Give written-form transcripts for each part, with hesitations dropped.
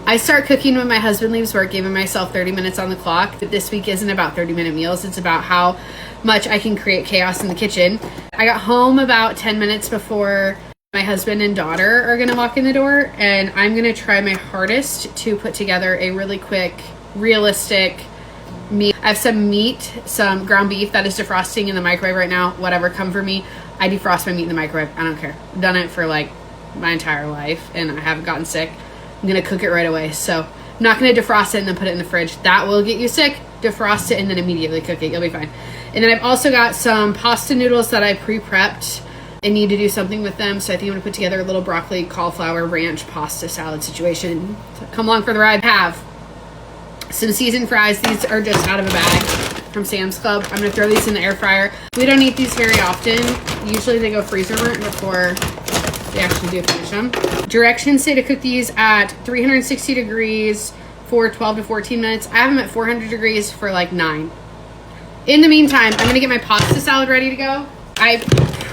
I start cooking when my husband leaves work, giving myself 30 minutes on the clock. But this week isn't about 30-minute meals. It's about how much I can create chaos in the kitchen. I got home about 10 minutes before my husband and daughter are gonna walk in the door, and I'm gonna try my hardest to put together a really quick, realistic meat. I have some meat, some ground beef that is defrosting in the microwave right now. Whatever, come for me. I defrost my meat in the microwave. I don't care. I've done it for like my entire life and I haven't gotten sick. I'm gonna cook it right away. So I'm not gonna defrost it and then put it in the fridge. That will get you sick. Defrost it and then immediately cook it. You'll be fine. And then I've also got some pasta noodles that I pre-prepped and need to do something with them. So I think I'm gonna put together a little broccoli, cauliflower, ranch pasta salad situation. So come along for the ride. I have some seasoned fries. These are just out of a bag from Sam's Club. I'm gonna throw these in the air fryer. We don't eat these very often. Usually they go freezer burnt before they actually do finish them. Directions say to cook these at 360 degrees for 12 to 14 minutes. I have them at 400 degrees for like 9. In the meantime, I'm gonna get my pasta salad ready to go. I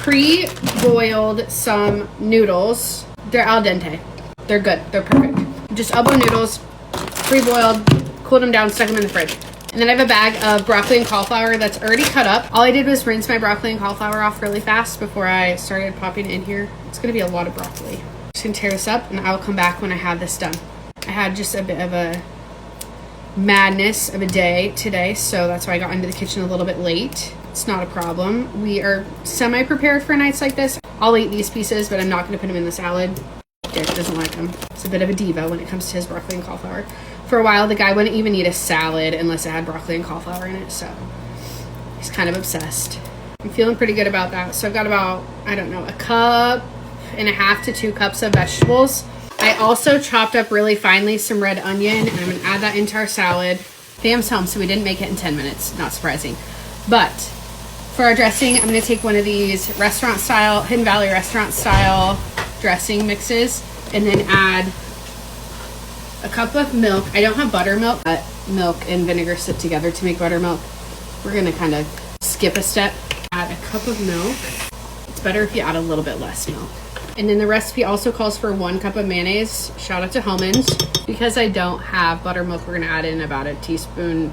pre-boiled some noodles. They're al dente. They're good, they're perfect. Just elbow noodles, pre-boiled, cooled them down, stuck them in the fridge. And then I have a bag of broccoli and cauliflower that's already cut up. All I did was rinse my broccoli and cauliflower off really fast before I started popping it in here. It's gonna be a lot of broccoli. Just gonna tear this up and I'll come back when I have this done. I had just a bit of a madness of a day today, so that's why I got into the kitchen a little bit late. It's not a problem. We are semi-prepared for nights like this. I'll eat these pieces, but I'm not gonna put them in the salad. Dick doesn't like them. It's a bit of a diva when it comes to his broccoli and cauliflower. For a while, the guy wouldn't even eat a salad unless it had broccoli and cauliflower in it, so he's kind of obsessed. I'm feeling pretty good about that. So I've got about, I don't know, 1.5 cups to 2 cups of vegetables. I also chopped up really finely some red onion, and I'm gonna add that into our salad. Sam's home, so we didn't make it in 10 minutes, not surprising. But for our dressing, I'm gonna take one of these Hidden Valley restaurant style dressing mixes, and then add a cup of milk. I don't have buttermilk, but milk and vinegar sit together to make buttermilk. We're gonna kind of skip a step. Add a cup of milk. It's better if you add a little bit less milk. And then the recipe also calls for 1 cup of mayonnaise. Shout out to Hellmann's. Because I don't have buttermilk, we're gonna add in about a teaspoon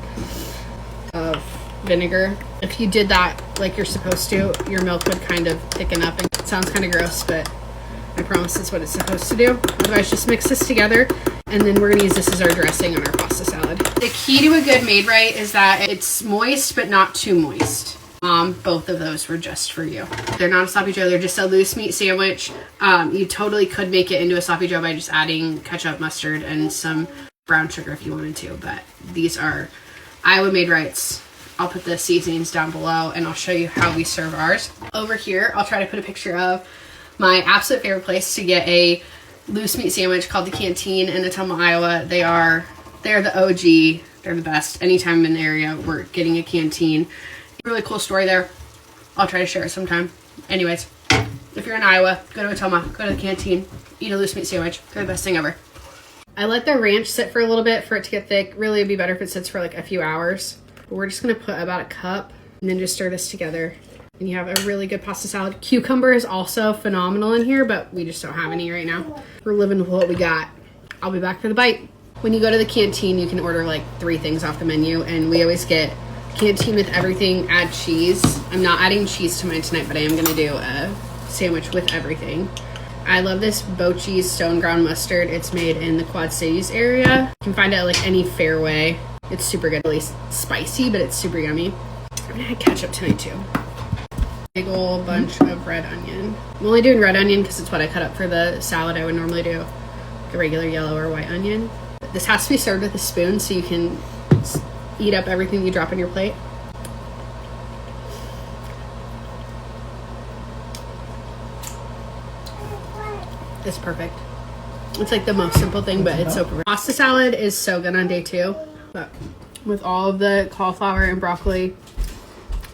of vinegar. If you did that like you're supposed to, your milk would kind of thicken up. And it sounds kind of gross, but I promise it's what it's supposed to do. Otherwise, just mix this together, and then we're gonna use this as our dressing on our pasta salad. The key to a good made-right is that it's moist, but not too moist. Both of those were just for you. They're not a sloppy joe, they're just a loose meat sandwich. You totally could make it into a sloppy joe by just adding ketchup, mustard, and some brown sugar if you wanted to, but these are Iowa made-rights. I'll put the seasonings down below, and I'll show you how we serve ours. Over here, I'll try to put a picture of my absolute favorite place to get a loose meat sandwich called the Canteen in Ottumwa, Iowa. They're the OG. They're the best. Anytime I'm in the area, we're getting a Canteen. Really cool story there. I'll try to share it sometime. Anyways, if you're in Iowa, go to Ottumwa, go to the Canteen, eat a loose meat sandwich. They're the best thing ever. I let the ranch sit for a little bit for it to get thick. Really, it'd be better if it sits for like a few hours. But we're just gonna put about 1 cup and then just stir this together. And you have a really good pasta salad. Cucumber is also phenomenal in here, but we just don't have any right now. We're living with what we got. I'll be back for the bite. When you go to the Canteen, you can order like 3 things off the menu, and we always get Canteen with everything, add cheese. I'm not adding cheese to mine tonight, but I am gonna do a sandwich with everything. I love this Bochi's stone ground mustard. It's made in the Quad Cities area. You can find it at like any Fairway. It's super good, really spicy, but it's super yummy. I'm gonna add ketchup tonight too. Big old bunch of red onion. I'm only doing red onion because it's what I cut up for the salad. I would normally do like a regular yellow or white onion. This has to be served with a spoon so you can eat up everything you drop in your plate. It's perfect. It's like the most simple thing, but it's so perfect. Pasta salad is so good on day 2. But with all of the cauliflower and broccoli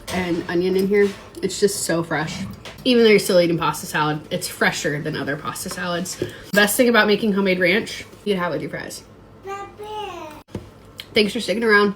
and onion in here, it's just so fresh. Even though you're still eating pasta salad, it's fresher than other pasta salads. The best thing about making homemade ranch, you'd have it with your fries. Thanks for sticking around.